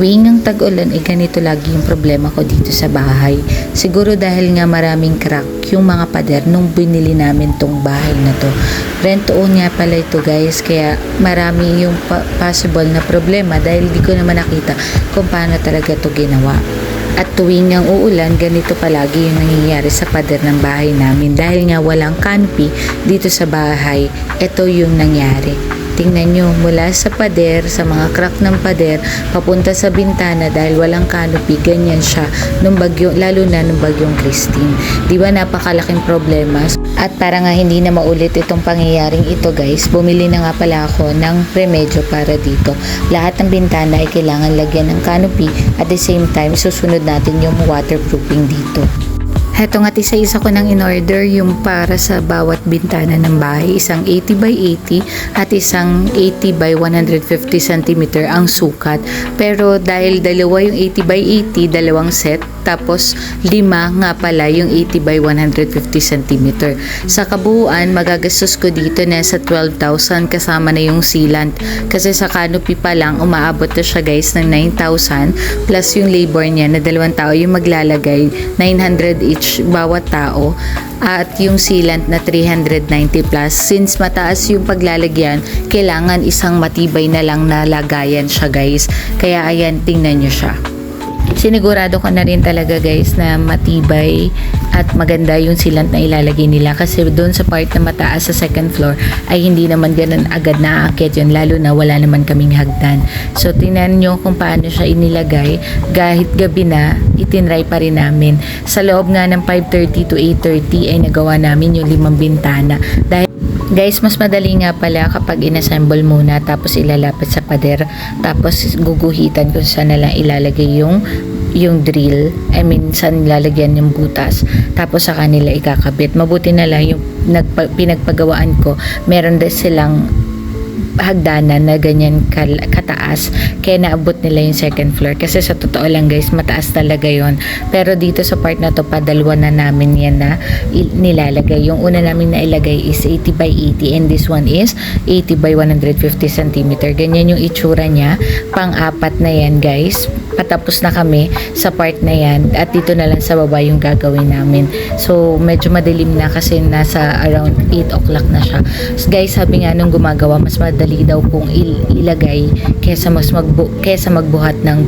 Tuwing ang tag-ulan ay ganito lagi yung problema ko dito sa bahay. Siguro dahil nga maraming crack yung mga pader nung binili namin tong bahay na to. Rent to own nga pala ito guys, kaya marami yung possible na problema dahil di ko naman nakita kung paano talaga to ginawa. At tuwing ang uulan, ganito palagi yung nangyayari sa pader ng bahay namin. Dahil nga walang canopy dito sa bahay, ito yung nangyari. Tingnan nyo, mula sa pader, sa mga crack ng pader, papunta sa bintana dahil walang canopy, ganyan siya nung bagyo, lalo na nung bagyong Christine. Di ba napakalaking problema? At para nga hindi na maulit itong pangyayaring ito guys, bumili na nga pala ako ng remedyo para dito. Lahat ng bintana ay kailangan lagyan ng canopy at the same time susunod natin yung waterproofing dito. Heto nga't isa-isa ko nang in-order yung para sa bawat bintana ng bahay. Isang 80 by 80 at isang 80 by 150 cm ang sukat. Pero dahil dalawa yung 80 by 80, dalawang set, tapos 5 nga pala yung 80 by 150 cm. Sa kabuuan, magagastos ko dito na sa 12,000 kasama na yung sealant. Kasi sa canopy pa lang, umaabot na siya guys ng 9,000 plus yung labor niya na 2 tao yung maglalagay, 900 each bawat tao, at yung sealant na 390 plus. Since mataas yung paglalagyan, kailangan isang matibay na lang na lagayan siya guys. Kaya ayan, tingnan nyo siya. Sinigurado ko na rin talaga guys na matibay at maganda yung sealant na ilalagay nila, kasi doon sa part na mataas sa second floor ay hindi naman ganun agad naaakyat yun, lalo na wala naman kaming hagdan. So tingnan nyo kung paano siya inilagay. Kahit gabi na, itinry pa rin namin. Sa loob nga ng 5:30 to 8:30 ay nagawa namin yung 5 bintana. Dahil guys, mas madali nga pala kapag inassemble muna tapos ilalapit sa pader, tapos guguhitan kung saan na lang ilalagay yung drill, saan lalagyan yung butas, tapos sa kanila ikakabit. Mabuti na lang yung pinagpagawaan ko, meron din silang hagdanan na ganyan kataas, kaya naabot nila yung second floor. Kasi sa totoo lang guys, mataas talaga yon. Pero dito sa part na to, padalwa na namin yan na nilalagay. Yung una namin na ilagay is 80 by 80 and this one is 80 by 150 cm. Ganyan yung itsura niya. Pang-apat na yan guys. Patapos na kami sa part na yan at dito na lang sa baba yung gagawin namin. So medyo madilim na kasi nasa around 8 o'clock na siya. So, guys, sabi nga nung gumagawa, mas madali daw kung ilagay kesa magbuhat ng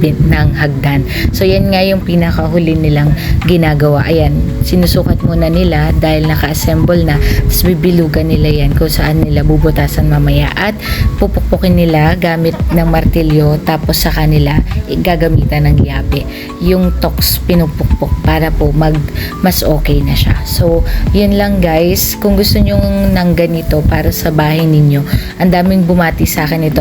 hagdan. So yan nga yung pinakahuli nilang ginagawa. Ayan, sinusukat muna nila dahil naka-assemble na, tapos bibilugan nila yan kung saan nila bubutasan mamaya at pupukpukin nila gamit ng martilyo, tapos sa kanila gagamitan ng liabe. Yung tox pinupukpok para po mas okay na siya. So yun lang guys, kung gusto nyo ng ganito para sa bahay ninyo, ang daming bumati sa akin ito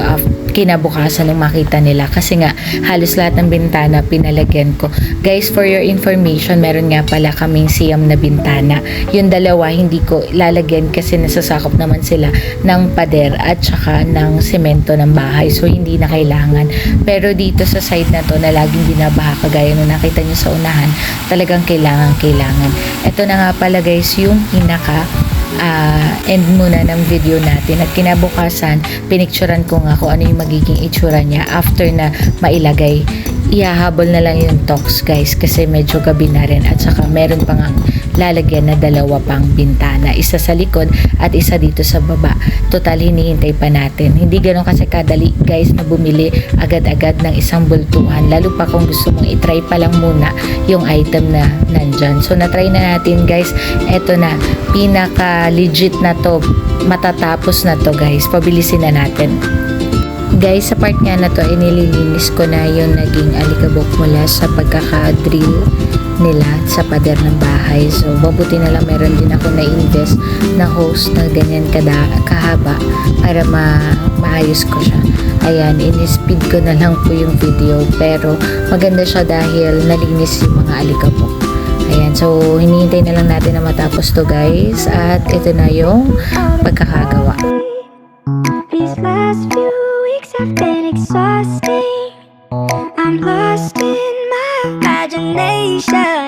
kinabukasan nung makita nila, kasi nga halos lahat ng bintana pinalagyan ko. Guys, for your information, meron nga pala kaming siyam na bintana. Yung dalawa hindi ko lalagyan kasi nasasakop naman sila ng pader at saka ng semento ng bahay, so hindi na kailangan. Pero dito sa side na to na laging binabaha, kagaya nung nakita nyo sa unahan, talagang kailangan. Ito na nga pala guys yung end muna ng video natin, at kinabukasan pinicturan ko nga kung ano yung magiging itsura niya after na mailagay. Ihahabol na lang yung tox guys kasi medyo gabi na rin, at saka meron pang lalagyan na 2 pang bintana, isa sa likod at isa dito sa baba. Total hinihintay pa natin, hindi ganun kasi kadali guys na bumili agad-agad ng isang bultuhan, lalo pa kung gusto mong itry pa lang muna yung item na nandyan. So natry na natin guys, eto na, pinaka legit na to, matatapos na to guys, pabilisin na natin. Guys, sa part nga na to, inililinis ko na yung naging alikabok mula sa pagkaka-drill nila sa pader ng bahay. So, mabuti na lang meron din ako na-invest na hose na ganyan kahaba para maayos ko siya. Ayan, in-speed ko na lang po yung video, pero maganda siya dahil nalinis yung mga alikabok. Ayan, so hinihintay na lang natin na matapos to guys, at ito na yung pagkakagawa. These last few weeks have been exhausting. I'm lost in my imagination.